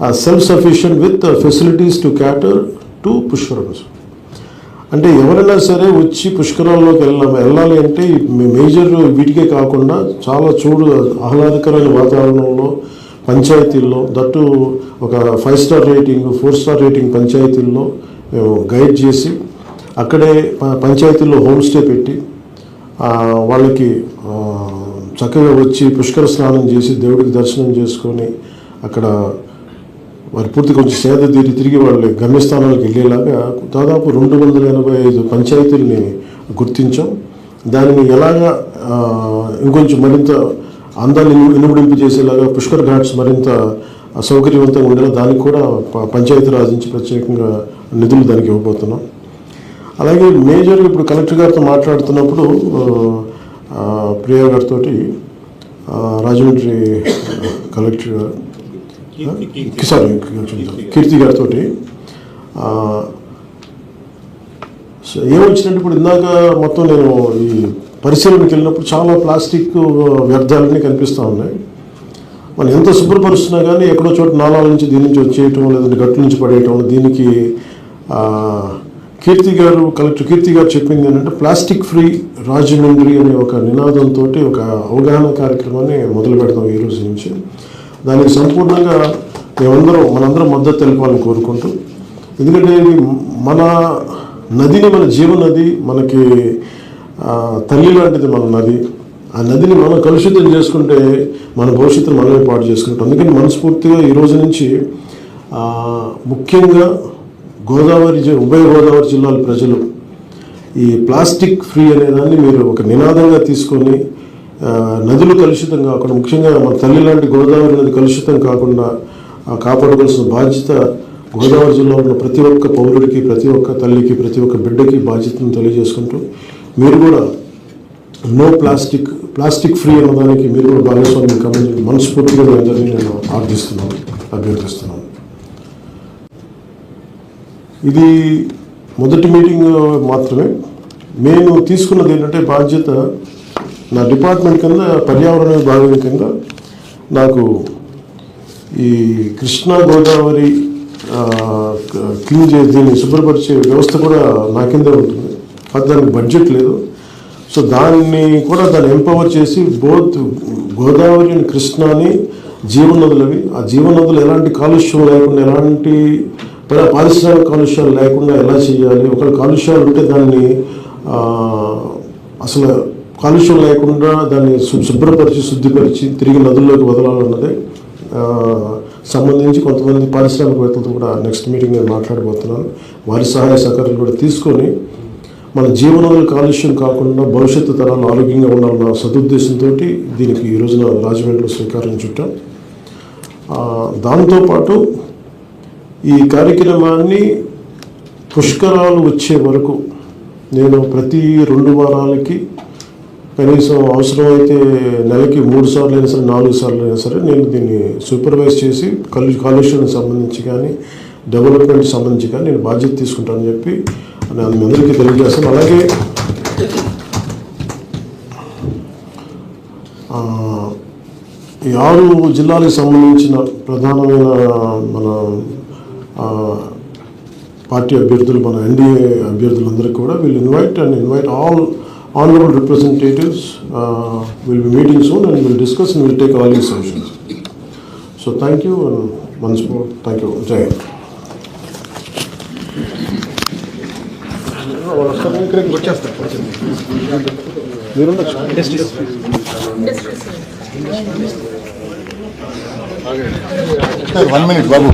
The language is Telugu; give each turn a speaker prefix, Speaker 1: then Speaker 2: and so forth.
Speaker 1: self-sufficient with facilities to cater to పుష్కరాలు. అంటే ఎవరైనా సరే వచ్చి పుష్కరాల్లోకి వెళ్ళాలి అంటే మేజర్ వీటికే కాకుండా చాలా ఆహ్లాదకరమైన వాతావరణంలో పంచాయతీల్లో దట్టు ఒక 5 స్టార్ రేటింగ్ 4 స్టార్ రేటింగ్ పంచాయతీల్లో మేము గైడ్ చేసి అక్కడే పంచాయతీల్లో హోమ్ స్టే పెట్టి వాళ్ళకి చక్కగా వచ్చి పుష్కర స్నానం చేసి దేవుడికి దర్శనం చేసుకొని అక్కడ వారి పూర్తి కొంచెం సేద తీరి తిరిగి వాళ్ళ గమ్యస్థానాలకు వెళ్ళేలాగా దాదాపు 285 పంచాయతీలని గుర్తించాం. దానిని ఎలాగా ఇంకొంచెం మరింత అందాన్ని ఇనుమడింపు చేసేలాగా పుష్కర్ ఘాట్స్ మరింత సౌకర్యవంతంగా ఉండేలా దానికి కూడా పంచాయతీరాజ్ నుంచి ప్రత్యేకంగా నిధులు దానికి ఇవ్వబోతున్నాం. అలాగే మేజర్ ఇప్పుడు కలెక్టర్ గారితో మాట్లాడుతున్నప్పుడు ప్రియా గారితో రాజమండ్రి కలెక్టర్ గారు కీర్తి గారితో ఏమొచ్చినట్టు ఇప్పుడు ఇందాక మొత్తం నేను ఈ పరిశీలనకి వెళ్ళినప్పుడు చాలా ప్లాస్టిక్ వ్యర్థాలన్నీ కనిపిస్తూ ఉన్నాయి. మనం ఎంత శుభ్రపరుస్తున్నా కానీ ఎక్కడో చోట నాలాల నుంచి దీని నుంచి వచ్చేయటం లేదంటే గట్ల నుంచి పడేయటం. దీనికి కలెక్టర్ కీర్తి గారు చెప్పింది ఏంటంటే ప్లాస్టిక్ ఫ్రీ రాజమండ్రి అనే ఒక నినాదంతో ఒక అవగాహన కార్యక్రమాన్ని మొదలు పెడతాం ఈ రోజు నుంచి. దానికి సంపూర్ణంగా మనందరం మద్దతు తెలపాలని కోరుకుంటూ, ఎందుకంటే మన నదిని మన జీవనది, మనకి తల్లి లాంటిది మన నది. ఆ నదిని మనం కలుషితం చేసుకుంటే మన భవిష్యత్తును మనమే పాటు చేసుకుంటాం. అందుకని మనస్ఫూర్తిగా ఈ రోజు నుంచి ముఖ్యంగా ఉభయ గోదావరి జిల్లాల ప్రజలు ఈ ప్లాస్టిక్ ఫ్రీ అనేదాన్ని మీరు ఒక నినాదంగా తీసుకొని నదులు కలుషితం కాకుండా, ముఖ్యంగా మన తల్లి లాంటి గోదావరి నది కలుషితం కాకుండా కాపాడవలసిన బాధ్యత గోదావరి జిల్లాలో ఉన్న ప్రతి ఒక్క పౌరుడికి, ప్రతి ఒక్క తల్లికి, ప్రతి ఒక్క బిడ్డకి బాధ్యతను తెలియజేసుకుంటూ మీరు కూడా ప్లాస్టిక్ ఫ్రీ అన్నదానికి మీరు కూడా భాగస్వామ్యం కావాలని మనస్ఫూర్తిగా అందరినీ నేను అభ్యర్థిస్తున్నాను. ఇది మొదటి మీటింగ్ మాత్రమే. మేము తీసుకున్నది ఏంటంటే బాధ్యత నా డిపార్ట్మెంట్ కింద పర్యావరణ విభాగం కింద నాకు ఈ కృష్ణా గోదావరి క్లీన్ దీన్ని శుభ్రపరిచే వ్యవస్థ కూడా నా కిందే ఉంటుంది. అది దానికి బడ్జెట్ లేదు. సో దాన్ని ఎంపవర్ చేసి బోత్ గోదావరి అండ్ కృష్ణాని జీవనదులవి, ఆ జీవనదులు ఎలాంటి కాలుష్యం లేకుండా, ఎలాంటి పారిశ్రామిక కాలుష్యాలు లేకుండా ఎలా చేయాలి, ఒకవేళ కాలుష్యాలు ఉంటే దాన్ని అసలు కాలుష్యం లేకుండా దాన్ని శుభ్రపరిచి శుద్ధిపరిచి తిరిగి నదుల్లోకి వదలాలన్నదే సంబంధించి కొంతమంది పారిశ్రామికవేత్తలతో కూడా నెక్స్ట్ మీటింగ్ నేను మాట్లాడబోతున్నాను. వారి సహాయ సహకారాలు కూడా తీసుకొని మన జీవనదుల కాలుష్యం కాకుండా భవిష్యత్తు తరాలు ఆరోగ్యంగా ఉండాలన్న సదుద్దేశంతో దీనికి ఈ రోజున రాజమండ్రిలో శ్రీకారం చుట్టాం. దాంతోపాటు ఈ కార్యక్రమాన్ని పుష్కరాలు వచ్చే వరకు నేను ప్రతి 2 వారాలకి కనీసం అవసరమైతే నెలకి 3 సార్లు అయినా సరే 4 సార్లు అయినా సరే నేను దీన్ని సూపర్వైజ్ చేసి కాలుష్యానికి సంబంధించి కానీ డెవలప్మెంట్కి సంబంధించి కానీ నేను బాధ్యత తీసుకుంటానని చెప్పి నేను మీ అందరికీ తెలియజేస్తాను. అలాగే ఈ 6 జిల్లాలకు సంబంధించిన ప్రధానమైన మన పార్టీ అభ్యర్థులు, మన ఎన్డీఏ అభ్యర్థులందరికీ కూడా invite all honorable representatives will be meeting soon and we'll discuss and we'll take all these suggestions. So thank you and once more thank you. Jai Hind.
Speaker 2: One minute, Babu.